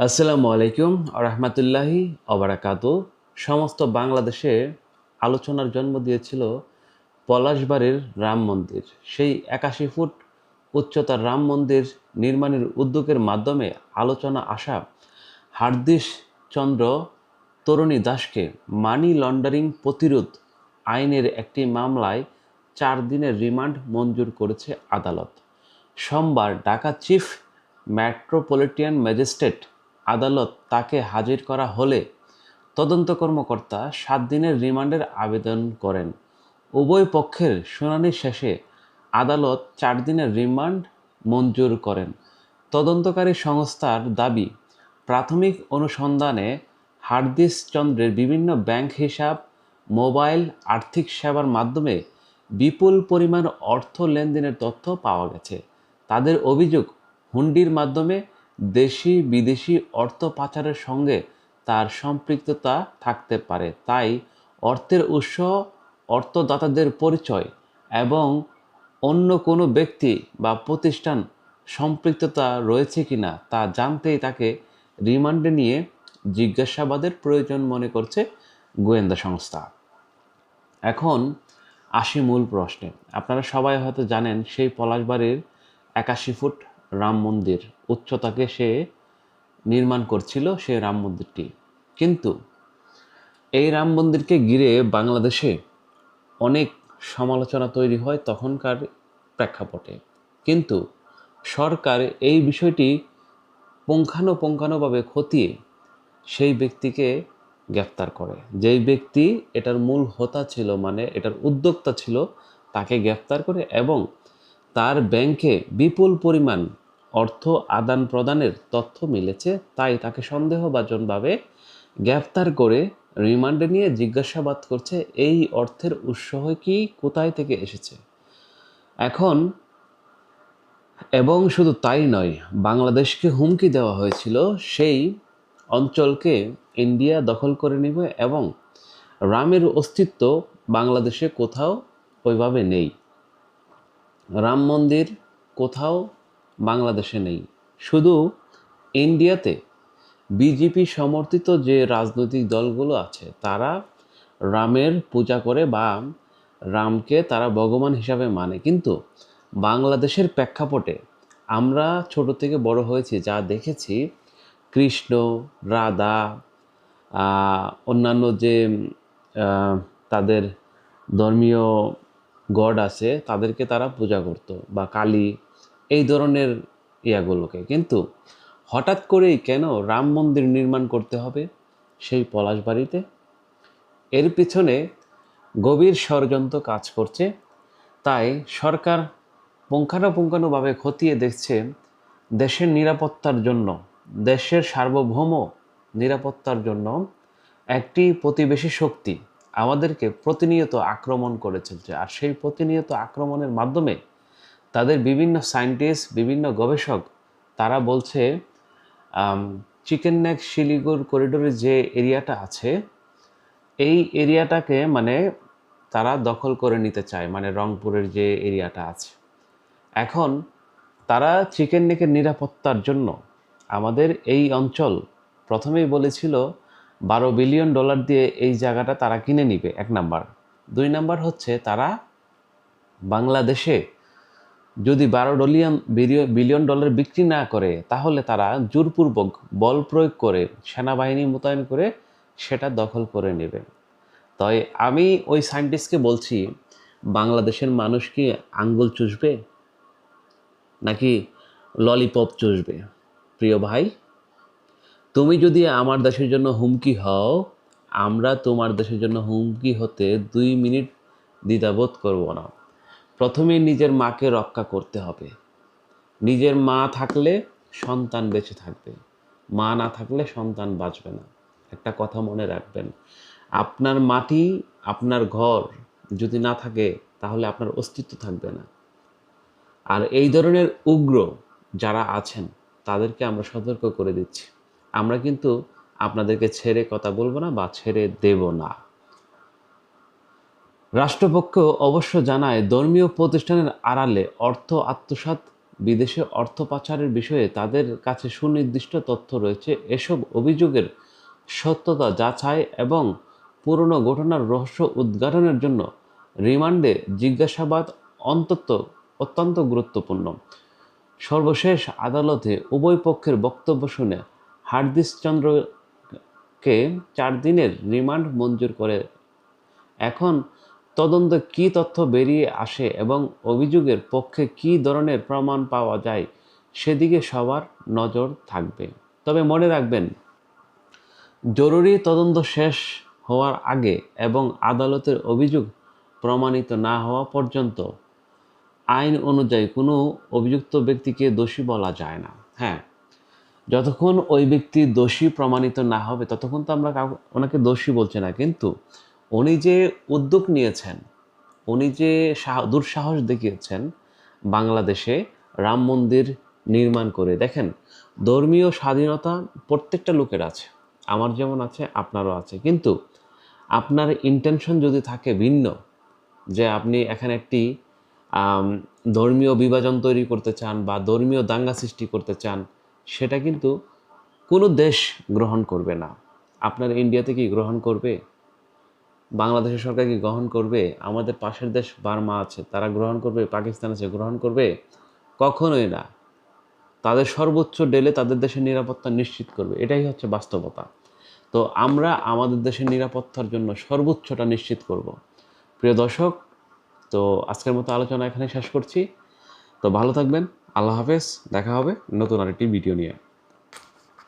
আসসালামু আলাইকুম রহমতুল্লাহি অবরাকাতু। সমস্ত বাংলাদেশে আলোচনার জন্ম দিয়েছিল পলাশবাড়ির রাম মন্দির। সেই ৮১ ফুট উচ্চতার রাম মন্দির নির্মাণের উদ্যোগের মাধ্যমে আলোচনা আসা হার্দিশ চন্দ্র তরুণী দাসকে মানি লন্ডারিং প্রতিরোধ আইনের একটি মামলায় ৪ দিনের রিমান্ড মঞ্জুর করেছে আদালত। সোমবার ঢাকা চিফ মেট্রোপলিটন ম্যাজিস্ট্রেট আদালত তাকে হাজির করা হলে তদন্ত কর্মকর্তা ৭ দিনের রিমান্ডের আবেদন করেন। উভয় পক্ষের শুনানি শেষে আদালত ৪ দিনের রিমান্ড মঞ্জুর করেন। তদন্তকারী সংস্থার দাবি, প্রাথমিক অনুসন্ধানে হার্দিশ চন্দ্রের বিভিন্ন ব্যাংক হিসাব, মোবাইল আর্থিক সেবার মাধ্যমে বিপুল পরিমাণ অর্থ লেনদেনের তথ্য পাওয়া গেছে। তাদের অভিযোগ, হুন্ডির মাধ্যমে দেশি বিদেশি অর্থ পাচারের সঙ্গে তার সম্পৃক্ততা থাকতে পারে। তাই অর্থের উৎস, অর্থদাতাদের পরিচয় এবং অন্য কোনো ব্যক্তি বা প্রতিষ্ঠান সম্পৃক্ততা রয়েছে কিনা তা জানতেই তাকে রিমান্ডে নিয়ে জিজ্ঞাসাবাদের প্রয়োজন মনে করছে গোয়েন্দা সংস্থা। এখন আসি মূল প্রশ্নে। আপনারা সবাই হয়তো জানেন সেই পলাশবাড়ির ৮১ ফুট রাম মন্দির উচ্চতাকে সে নির্মাণ করছিল সেই রাম মন্দিরটি। কিন্তু এই রাম মন্দিরকে ঘিরে বাংলাদেশে অনেক সমালোচনা তৈরি হয় তখনকার প্রেক্ষাপটে। কিন্তু সরকার এই বিষয়টি পুঙ্খানুপুঙ্খানুভাবে খতিয়ে সেই ব্যক্তিকে গ্রেফতার করে। যেই ব্যক্তি এটার মূল হোতা ছিল, মানে এটার উদ্যোক্তা ছিল, তাকে গ্রেফতার করে এবং তার ব্যাংকে বিপুল পরিমাণ অর্থ আদান প্রদানের তথ্য মিলেছে। তাই তাকে সন্দেহভাজনভাবে গ্রেফতার করে রিমান্ডে নিয়ে জিজ্ঞাসাবাদ করছে এই অর্থের উৎস কি, কোথায় থেকে এসেছে। এখন এবং শুধু তাই নয়, বাংলাদেশকে হুমকি দেওয়া হয়েছিল সেই অঞ্চলকে ইন্ডিয়া দখল করে নেবে এবং রামের অস্তিত্ব বাংলাদেশে কোথাও ওইভাবে নেই। রাম মন্দির কোথাও বাংলাদেশে নেই, শুধু ইন্ডিয়াতে বিজেপি সমর্থিত যে রাজনৈতিক দলগুলো আছে তারা রামের পূজা করে বা রামকে তারা ভগবান হিসাবে মানে। কিন্তু বাংলাদেশের প্রেক্ষাপটে আমরা ছোট থেকে বড় হয়েছি, যা দেখেছি কৃষ্ণ, রাধা, অন্যান্য যে তাদের ধর্মীয় গড আছে তাদেরকে তারা পূজা করতো, বা কালী, এই ধরনের ইয়াগুলোকে। কিন্তু হঠাৎ করেই কেন রাম মন্দির নির্মাণ করতে হবে সেই পলাশবাড়িতে? এর পিছনে গভীর ষড়যন্ত্র কাজ করছে। তাই সরকার পুঙ্খানুপুঙ্খানুভাবে খতিয়ে দেখছে দেশের নিরাপত্তার জন্য, দেশের সার্বভৌম নিরাপত্তার জন্য একটি প্রতিবেশী শক্তি আমাদেরকে প্রতিনিয়ত আক্রমণ করে চলছে। আর সেই প্রতিনিয়ত আক্রমণের মাধ্যমে তাদের বিভিন্ন সায়েন্টিস্ট, বিভিন্ন গবেষক তারা বলছে চিকেন নেক শিলিগুড়ি করিডোরের যে এরিয়াটা আছে এই এরিয়াটাকে মানে তারা দখল করে নিতে চায়, মানে রংপুরের যে এরিয়াটা আছে। এখন তারা চিকেন নেকের নিরাপত্তার জন্য আমাদের এই অঞ্চল প্রথমেই বলেছিল $12 বিলিয়ন দিয়ে এই জায়গাটা তারা কিনে নিবে, ১ নাম্বার। ২ নাম্বার হচ্ছে তারা বাংলাদেশে যদি $12 বিলিয়ন বিক্রি না করে তাহলে তারা জোরপূর্বক বল প্রয়োগ করে সেনাবাহিনী মোতায়েন করে সেটা দখল করে নেবে। তাই আমি ওই সায়েন্টিস্টকে বলছি, বাংলাদেশের মানুষ কি আঙ্গুল চুষবে নাকি ললিপপ চুষবে? প্রিয় ভাই, তুমি যদি আমার দেশের জন্য হুমকি হও, আমরা তোমার দেশের জন্য হুমকি হতে ২ মিনিট দ্বিধাবোধ করব না। প্রথমে নিজের মাকে রক্ষা করতে হবে। নিজের মা থাকলে সন্তান বেঁচে থাকবে, মা না থাকলে সন্তান বাঁচবে না। একটা কথা মনে রাখবেন, আপনার মাটি, আপনার ঘর যদি না থাকে তাহলে আপনার অস্তিত্ব থাকবে না। আর এই ধরনের উগ্র যারা আছেন তাদেরকে আমরা সতর্ক করে দিচ্ছি, আমরা কিন্তু আপনাদেরকে ছেড়ে কথা বলবো না বা ছেড়ে দেব না। রাষ্ট্রপক্ষ অবশ্য জানায় ধর্মীয় প্রতিষ্ঠানের আড়ালে অর্থ আত্মসাৎ বিদেশে অর্থ পাচারের বিষয়ে তাদের কাছে সুনির্দিষ্ট তথ্য রয়েছে। এসব অভিযোগের সত্যতা যাচাই এবং পুরনো ঘটনার রহস্য উদ্ঘাটনের জন্য রিমান্ডে জিজ্ঞাসাবাদ অত্যন্ত গুরুত্বপূর্ণ। সর্বশেষ আদালতে উভয় পক্ষের বক্তব্য শুনে হার্দিশ চন্দ্রকে 4 দিনের রিমান্ড মঞ্জুর করে। এখন তদন্তে কী তথ্য বেরিয়ে আসে এবং অভিযোগের পক্ষে কী ধরনের প্রমাণ পাওয়া যায় সেদিকে সবার নজর থাকবে। তবে মনে রাখবেন, জরুরি তদন্ত শেষ হওয়ার আগে এবং আদালতের অভিযোগ প্রমাণিত না হওয়া পর্যন্ত আইন অনুযায়ী কোনো অভিযুক্ত ব্যক্তিকে দোষী বলা যায় না। হ্যাঁ, যতক্ষণ ওই ব্যক্তি দোষী প্রমাণিত না হবে ততক্ষণ তো আমরা ওনাকে দোষী বলছি না, কিন্তু উনি যে উদ্যোগ নিয়েছেন, উনি যে দুঃসাহস দেখিয়েছেন বাংলাদেশে রাম মন্দির নির্মাণ করে, দেখেন ধর্মীয় স্বাধীনতা প্রত্যেকটা লোকের আছে, আমার যেমন আছে আপনারও আছে, কিন্তু আপনার ইন্টেনশন যদি থাকে ভিন্ন, যে আপনি এখানে একটি ধর্মীয় বিভাজন তৈরি করতে চান বা ধর্মীয় দাঙ্গা সৃষ্টি করতে চান, সেটা কিন্তু কোনো দেশ গ্রহণ করবে না। আপনার ইন্ডিয়াতে কি গ্রহণ করবে? বাংলাদেশের সরকার কি গ্রহণ করবে? আমাদের পাশের দেশ বার্মা আছে, তারা গ্রহণ করবে? পাকিস্তান আছে, গ্রহণ করবে? কখনোই না। তাদের সর্বোচ্চ ডেলে তাদের দেশের নিরাপত্তা নিশ্চিত করবে, এটাই হচ্ছে বাস্তবতা। তো আমরা আমাদের দেশের নিরাপত্তার জন্য সর্বোচ্চটা নিশ্চিত করব। প্রিয় দর্শক, তো আজকের মতো আলোচনা এখানে শেষ করছি। তো ভালো থাকবেন, আল্লাহ হাফেজ, দেখা হবে নতুন আরেকটি ভিডিও নিয়ে।